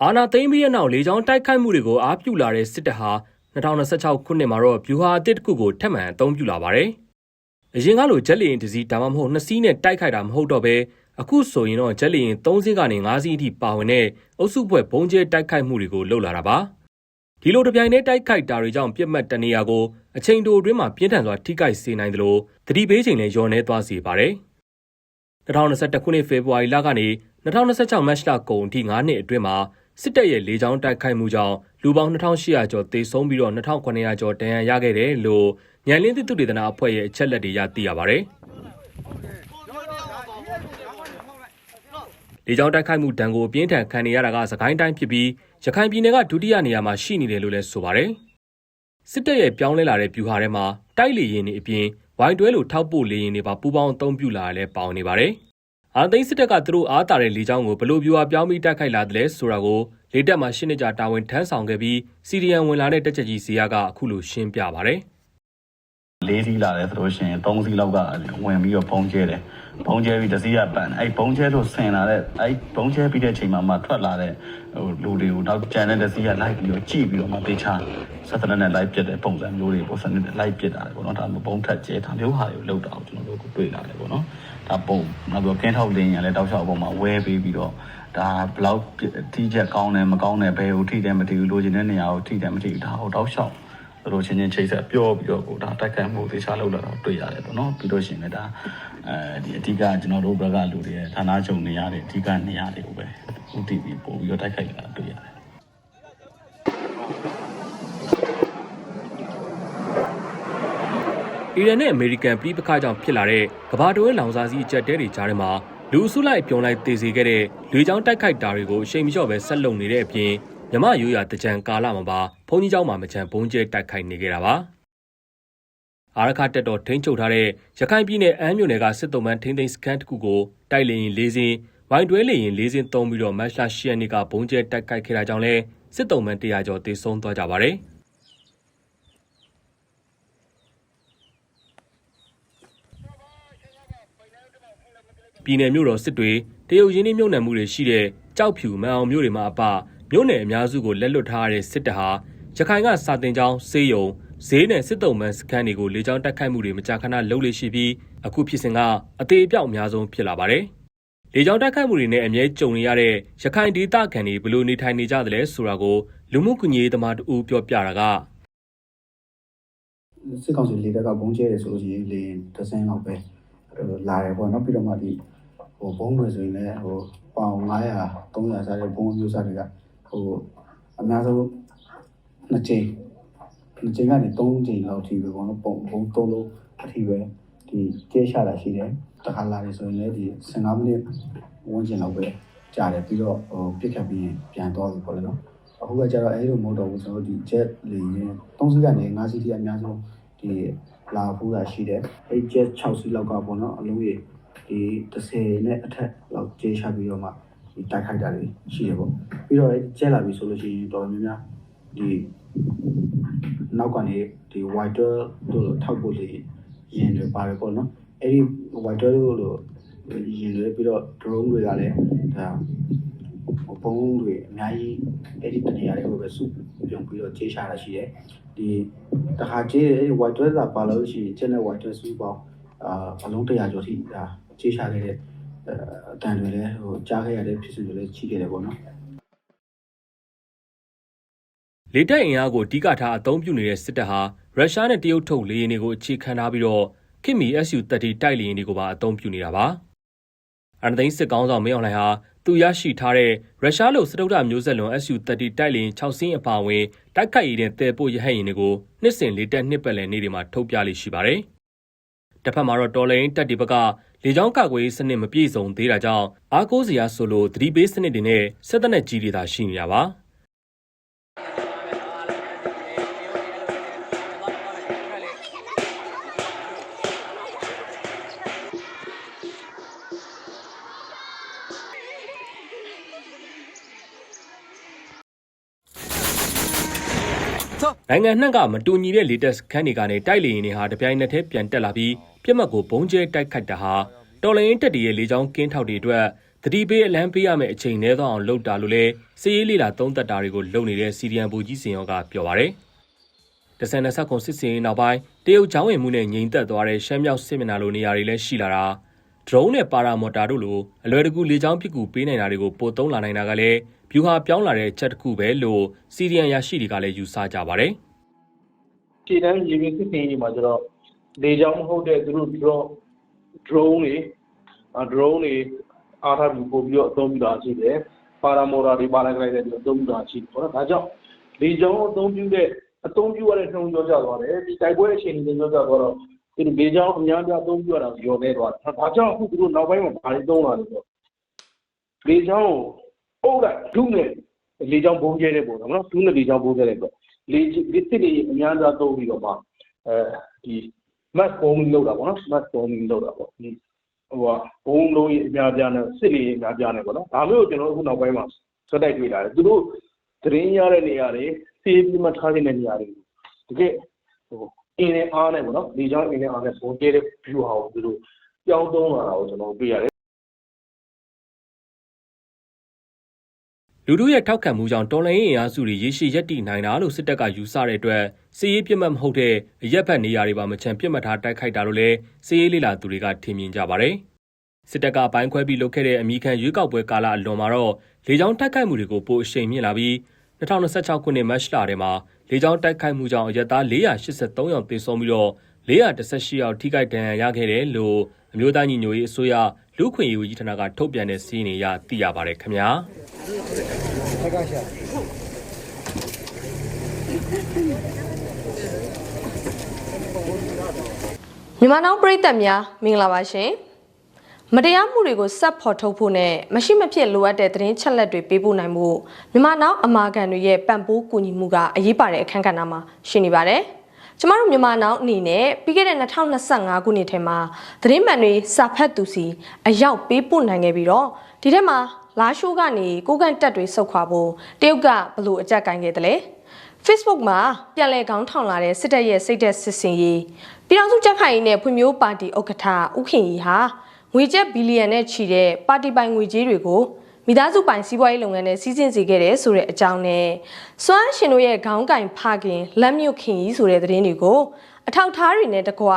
အာနာသိမ့်ပြီးတဲ့နောက်လေကြောင်းတိုက်ခိုက်မှုတွေကိုအားပြုလာတဲ့စစ်တပ်ဟာ2026ခုနှစ်မှာတော့ဗျူဟာအသစ်တစ်ခုကိုထပ်မံအသုံးပြုလာပါတယ်။အရင်ကလိုဂျက်လီရင်တစ်စီးဒါမှမဟုတ်2စီးနဲ့တိုက်ခိုက်တာမဟုတ်တော့ဘဲအခုဆိုရင်တော့ဂျက်လီရင်3စီးကနေ5စီးအထိပါဝင်တဲ့အုပ်စုဖွဲ့ဘုံကျဲတိုက်ခိုက်မှုတွေကိုလုပ်လာတာပါ။ဒီလိုတပြိုင်တည်းတိုက်ခိုက်တာတွေကြောင့်ပြစ်မှတ်တနေရာကိုအချိန်တိုအတွင်းမှာပြင်းထန်စွာထိခိုက်စေနိုင်သလိုသတိပေးချိန်လည်းလျော့နေသွားစေပါတယ်။2021ခုနှစ်ဖေဖော်ဝါရီလကနေ2026မတ်လကုန်အထိ9နှစ်အတွင်းမှာစစ်တပ်ရဲ့လေကြောင်းတိုက်ခိုက်မှုကြောင့်လူပေါင်း2800ကျော်သေဆုံးပြီးတော့2900ကျော်ဒဏ်ရာရခဲ့တယ်လို့ညံလင်းသစ်သုတေသနအဖွဲ့ရဲ့အချက်လက်တွေရသိရပါတယ်။လေကြောင်းတိုက်ခိုက်မှုဒဏ်ကိုအပြင်းထန်ခံနေရတာကစကိုင်းတိုင်းဖြစ်ပြီးရခိုင်ပြည်နယ်ကဒုတိယနေရာမှာရှိနေတယ်လို့လည်းဆိုပါတယ်။စစ်တပ်ရဲ့ပြောင်းလဲလာတဲ့ဗျူဟာထဲမှာတိုက်လေယာဉ်တွေအပြင်ဝိုင်တွဲလိုထောက်ပို့လေယာဉ်တွေပါပူးပေါင်းအသုံးပြုလာရလဲပေါင်နေပါတယ်။အာသိန်းစစ်တပ်ကသူတို့အားတာတဲ့လေကြောင်းကိုဘလို့ဗျူဟာပြောင်းပြီးတိုက်ခိုက်လာတယ်လဲဆိုတာကိုလေတပ်မှာရှင်းနေကြတာဝန်ထမ်းဆောင်ခဲ့ပြီးစီရီယံဝင်လာတဲ့တက်ချက်ကြီးဇေယျကအခုလိုရှင်းပြပါတယ်။၄စီးလာတယ်ဆိုလို့ရှိရင်၃စီးလောက်ကဝင်ပြီးတော့ပုံကျဲတယ်။ပုံကျဲပြီးတစ်စီးကပန်အဲ့ပုံကျဲလို့ဆင်လာတဲ့အဲ့ပုံကျဲပြီးတဲ့ချိန်မှာထွက်လာတဲ့လူတွေကိုနောက်ကျန်တဲ့တစ်စီးကလိုက်ပြီးတော့ကြည့်ပြီးတော့မှတေချာဆက်စနနဲ့လိုက်ပစ်တဲ့ပုံစံမျိုးတွေပုံစံနဲ့လိုက်ပစ်တာလေပေါ့နော်ဒါပုံထက်ကျဲတာမျိုးဟာတွေကိုလောက်တာကိုကျွန်တော်တို့တွေ့လာတယ်ပေါ့နော်ဒါပုံနောက်ပြီးကင်းထောက်လင်းရလဲတောက်လျှောက်ပုံမှာဝဲပေးပြီးတော့ဒါဘလောက်ထိချက်ကောင်းတယ်မကောင်းတယ်ဘယ်ကိုထိတယ်မထိဘူးလိုချင်တဲ့နေရာကိုထိတယ်မထိဘူးဒါဟိုတောက်လျှောက်တို့ချင်းချင်းချိတ်ဆက်ပြောပြီးတော့ကိုဒါတိုက်ခိုက်မှုသေချာလောက်လာတော့တွေ့ရတယ်ပေါ့နော်ပြီးတော့ရှင်လည်းဒါဒီအဓိကကျွန်တော်တို့ဘက်ကလူတွေရဲ့ဌာနချုပ်နေရာတွေအဓိကနေရာတွေကိုပဲဥတီပြီးပို့ပြီးတော့တိုက်ခိုက်လာတာတွေ့ရတယ်အီရန်နဲ့အမေရိကန်ပြည်ပခါကြောင့်ဖြစ်လာတဲ့ကမ္ဘာတွင်းလောင်စာဆီအကျပ်တဲတွေကြားထဲမှာလူအစုလိုက်ပြုံလိုက်တည်စေခဲ့တဲ့လေကြောင်းတိုက်ခိုက်တာတွေကိုအချိန်မလျှော့ပဲဆက်လုပ်နေတဲ့အပြင်မြမရိုးရာတကြံကာလမှာပါဘုံကြီးเจ้าမှာမချမ်းဘုံကျဲတိုက်ခိုက်နေကြတာပါအာရခတက်တော်ထိန်းချုပ်ထားတဲ့ရခိုင်ပြည်နယ်အမ်းမြို့နယ်ကစစ်တုံးမန်းထိန်းသိမ်းစခန်းတစ်ခုကိုတိုက်လေရင်၄စင်းဝိုင်တွဲလေရင်၄စင်းသုံးပြီးတော့မတ်လ10ရက်နေ့ကဘုံကျဲတိုက်ခိုက်ခဲ့တာကြောင့်လဲစစ်တုံးမန်း100ကျော်သေဆုံးသွားကြပါတယ်ပြည်နယ်မြို့တော်စစ်တွေတရုတ်ရင်းနှီးမြှုပ်နှံမှုတွေရှိတဲ့ကြောက်ဖြူမန်အောင်မြို့တွေမှာအပမြို့နယ်အများစုကိုလက်လွတ်ထားရတဲ့စစ်တပ်ဟာရခိုင်ကစာတင်ကျောင်းစေးရုံဈေးနဲ့စစ်တုံးမန်းစခန်းတွေကိုလေကြောင်းတိုက်ခိုက်မှုတွေမကြာခဏလုပ်လေရှိပြီးအခုဖြစ်စဉ်ကအသေးအပြောက်အများဆုံးဖြစ်လာပါတယ်။လေကြောင်းတိုက်ခိုက်မှုတွေနဲ့အမြဲကြုံနေရတဲ့ရခိုင်ဒေသခံတွေဘယ်လိုနေထိုင်နေကြသလဲဆိုတာကိုလူမှုကူညီရေးသမားတူပြောပြတာကစစ်ကောင်စီလေတပ်ကဘုံကျဲတယ်ဆိုလို့ရှိရင်လေဒဇင်လောက်ပဲလာတယ်ပေါ့နော်ပြီးတော့မှဒီဘုံတွေဆိုရင်လည်းပေါင်900 300စားတဲ့ဘုံမျိုးစားတွေကအများဆုံး2ချိန်ကနေ3ချိန်လောက်ထိပဲပေါ့နော်ပုံ3လုံးအထိပဲဒီကျဲရှာတာရှိတယ်တခါလာတယ်ဆိုရင်လည်းဒီ15မိနစ်ဝန်းကျင်လောက်ပဲကြာတယ်ပြီးတော့ပြစ်ခတ်ပြီးပြန်သွားပြီပေါ့လေနော်အခုကကျတော့အဲ့လိုမဟုတ်တော့ဘူးကျွန်တော်တို့ဒီ jet လေရင်3စီးကနေ5စီးထိအများဆုံးဒီလာဖူးတာရှိတယ်အဲ့ jet 6စီးလောက်ကပေါ့နော်အလုံးကြီးဒီ30နဲ့အထက်လောက်ကျဲချပြီးတော့မှဒီတိုက်ခိုက်တာတွေရှိတယ်ပေါ့ပြီးတော့ကျဲလာပြီဆိုလို့ရှိရင်တော်တော်များများဒီနောက်ကနေဒီ wider တို့ထောက်ဖို့လေရင်တွေပါတယ်ပေါ့နော်အဲ့ဒီ wider တို့လိုရင်တွေပြီးတော့ drone တွေကလည်းဒါဘုံတွေအများကြီးအဲ့ဒီတနေရာတွေကိုပဲစုပြုံပြီးတော့ကျဲချတာရှိတယ်ဒီတခါကျဲအဲ့ဒီ wider ကပါလို့ရှိရင်ကျဲတဲ့ wider စုပေါင်းအလုံး100ကျော်ထိဒါကျဲချခဲ့တဲ့အတန်တွေလည်းကြားခဲ့ရတဲ့ဖြစ်စဉ်တွေလည်းရှိခဲ့တယ်ပေါ့နော်လေတပ်အင်အားကိုအဓိကထားအသုံးပြုနေတဲ့စစ်တပ်ဟာရုရှားနဲ့တရုတ်ထုတ်လေယာဉ်တွေကိုအခြေခံထားပြီးတော့ခင်မီ SU-30 တိုက်လေယာဉ်တွေကိုပါအသုံးပြုနေတာပါ။အာဏာသိမ်းစစ်ကောင်းဆောင်မင်းအောင်လှိုင်ဟာသူရရှိထားတဲ့ရုရှားလိုစတုတ္ထမျိုးဆက်လွန် SU-30 တိုက်လေယာဉ်6စင်းအပါအဝင်တိုက်ခိုက်ရေးတဲ့တည်ပို့ရဟတ်ယာဉ်တွေကိုနှစ်စဉ်လေတပ်နှစ်ပတ်လည်နေ့တွေမှာထုတ်ပြလိရှိပါတယ်။တစ်ဖက်မှာတော့တော်လိုင်းတပ်တွေဘက်ကလေကြောင်းကာကွယ်ရေးစနစ်မပြည့်စုံသေးတာကြောင့်အားကိုးစရာဆိုလို့သတိပေးစနစ်တွေနဲ့စစ်တပ်နဲ့ကြီးတွေသာရှိနေတာပါ။နိုင်ငံနှံ့ကမတူညီတဲ့လေတက်စခန်းတွေကနေတိုက်လေရင်တွေဟာတပြိုင်နက်တည်းပြန်တက်လာပြီးပြစ်မှတ်ကိုဘုံကျဲတိုက်ခိုက်တာဟာတော်လိုင်းတက်တွေရဲ့လေကြောင်းကင်းထောက်တွေအတွက် တတိပေးအလံပေးရမယ့်အချိန်နည်းသွားအောင်လုပ်တာလို့လည်းစစ်ရေးလေးလာသုံးသက်တာတွေကိုလုပ်နေတဲ့စီဒီအမ်ဘူကြီးစင်ရောကပြောပါတယ်။2029စစ်စင်နောက်ပိုင်းတရုတ်ချောင်းဝင်မှုနဲ့ငြိမ်သက်သွားတဲ့ရှမ်းမြောက်စစ်မျက်နှာလိုနေရာတွေလည်းရှိလာတာဒရုန်းနဲ့ပါရာမော်တာတို့လိုအလွယ်တကူလေကြောင်းပစ်ကူပေးနိုင်တာတွေကိုပိုသုံးလာနိုင်တာကလည်းဗျူဟာပြောင်းလာတဲ့ချက်တစ်ခုပဲလို့စီဒီအမ်ရရှိတွေကလည်းယူဆကြပါတယ်။ခြေတန်းရေပြင်စစ်စင်ကြီးမှာကျတော့လေကြောင်းမဟုတ်တဲ့သူတို့ drone တွေအားထားပြီးပို့ပြီးတော့အသုံးပြုတာရှိတယ်။ပါရာမော်တာတွေပါလိုက်တဲ့ဒီအသုံးပြုတာရှိတယ်ပေါ့နော်။ဒါကြောင့်လေကြောင်းအသုံးပြုရတဲ့နှုံကျော်ကြသွားတယ်။ဒီတိုက်ပွဲအခြေအနေတွေကျော်ကြသွားတော့ဒီလေကြောင်းအများကြီးအသုံးပြုရတာရောနေသွားတယ်။ဒါကြောင့်အခုသူတို့နောက်ပိုင်းမှာဘာတွေသုံးလာလဲဆိုတော့လေကြောင်းကိုအုပ်လိုက်ဒုနဲ့လေကြောင်းဘုံကျဲတဲ့ပုံစံနော်။ဒုနဲ့လေကြောင်းဘုံကျဲတဲ့ပေါ့။လေစစ်တွေအများကြီးသုံးပြီးတော့မှဒီ mass bombing လုပ်တာပေါ့နော်။ mass bombing လုပ်တာပေါ့။ဘုံလုံးကြီးအများပြားနဲ့စစ်လေးအများပြားနဲ့ပေါ့နော်ဒါမျိုးကိုကျွန်တော်အခုနောက်ပိုင်းမှာစက်တိုက်တွေ့လာတယ်သူတို့သတင်းရတဲ့နေရာတွေစေးပြီးမှထားနေတဲ့နေရာတွေတကယ်အင်းနဲ့အားနဲ့ပေါ့နော်ဒီကြောင့်အင်းနဲ့အားနဲ့ပုံကျဲတဲ့ view ဟာကိုသူတို့ပြောင်းသုံးလာတာကိုကျွန်တော်တွေ့ရတယ်လူတို့ရဲ့ထောက်ခံမှုကြောင့်တော်လှန်ရေးအင်အားစုတွေရေရှည်ရပ်တည်နိုင်တာလို့စစ်တပ်ကယူဆတဲ့အတွက်စစ်ရေးပြတ်မှတ်မဟုတ်တဲ့အရက်ဘက်နေရာတွေပါမချန်ပြစ်မှတ်ထားတိုက်ခိုက်တာလို့လည်းစစ်ရေးလေးလာသူတွေကထင်မြင်ကြပါတယ်။စစ်တပ်ကအပိုင်းခွဲပြီးလုပ်ခဲ့တဲ့အမိခံရွေးကောက်ပွဲကာလအလွန်မှာတော့လေကြောင်းတိုက်ခိုက်မှုတွေကိုပိုအရှိန်မြင့်လာပြီး2026ခုနှစ်မတ်လထဲမှာလေကြောင်းတိုက်ခိုက်မှုကြောင့်အရက်သား483ယောက်သေဆုံးပြီးတော့418ယောက်ထိခိုက်ဒဏ်ရာရခဲ့တယ်လို့အမျိုးသားညီညွတ်ရေးအစိုးရလူ့ခွင့်ရေးဝန်ကြီးဌာနကထုတ်ပြန်တဲ့စီးနေရသိရပါတယ်ခင်ဗျာ။မြန်မာနောင်ပရိသတ်များမင်္ဂလာပါရှင်မတရားမှုတွေကိုစက်ဖော်ထုတ်ဖို့နဲ့မရှိမဖြစ်လိုအပ်တဲ့သတင်းချက်လက်တွေပေးပို့နိုင်မှုမြန်မာနောင်အမာခံတွေရဲ့ပံ့ပိုးကူညီမှုကအရေးပါတဲ့အခန်းကဏ္ဍမှာရှိနေပါတယ်ကျမတို့မြန်မာနောင်အနေနဲ့ပြီးခဲ့တဲ့2025ခုနှစ်ထဲမှာသတင်းမှန်တွေစာဖတ်သူစီအရောက်ပေးပို့နိုင်ခဲ့ပြီးတော့ဒီထဲမှာလာရှိုးကနေကိုကန်တက်တွေစုတ်ခွာဖို့တရုတ်ကဘလို့အကြက်ကင်ခဲ့တယ်လဲ Facebook မှာပြန်လည်ခေါင်းထောင်လာတဲ့စစ်တပ်ရဲ့စိတ်သက်စစ်စင်ရေးပြည်ထောင်စုကြက်ခိုင်ရေးနဲ့ဖွံ့ဖြိုးပါတီဥက္ကဋ္ဌဦးခင်ရီဟာငွေကျပ်ဘီလီယံနဲ့ချီတဲ့ပါတီပိုင်ငွေကြေးတွေကိုမိသားစုပိုင်စီးပွားရေးလုပ်ငန်းနဲ့စီးဆင်းစေခဲ့တဲ့ဆိုတဲ့အကြောင်းနဲ့စွမ်းရှင်တို့ရဲ့ခေါင်းကင်ဖခင်လက်မြုပ်ခင်ကြီးဆိုတဲ့သတင်းတွေကိုအထောက်ထားတွေနဲ့တကွ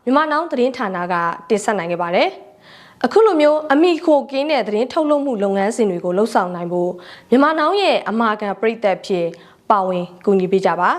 မြန်မာနောင်သတင်းဌာနကတင်ဆက်နိုင်ခဲ့ပါတယ်။အခုလိုမျိုးအမိခိုကင်းတဲ့သတင်းထုတ်လုပ်မှုလုပ်ငန်းစဉ်တွေကိုလှုပ်ဆောင်နိုင်ဖို့မြန်မာနောင်ရဲ့အမာခံပရိသတ်ဖြစ်ပါဝင်ကူညီပေးကြပါ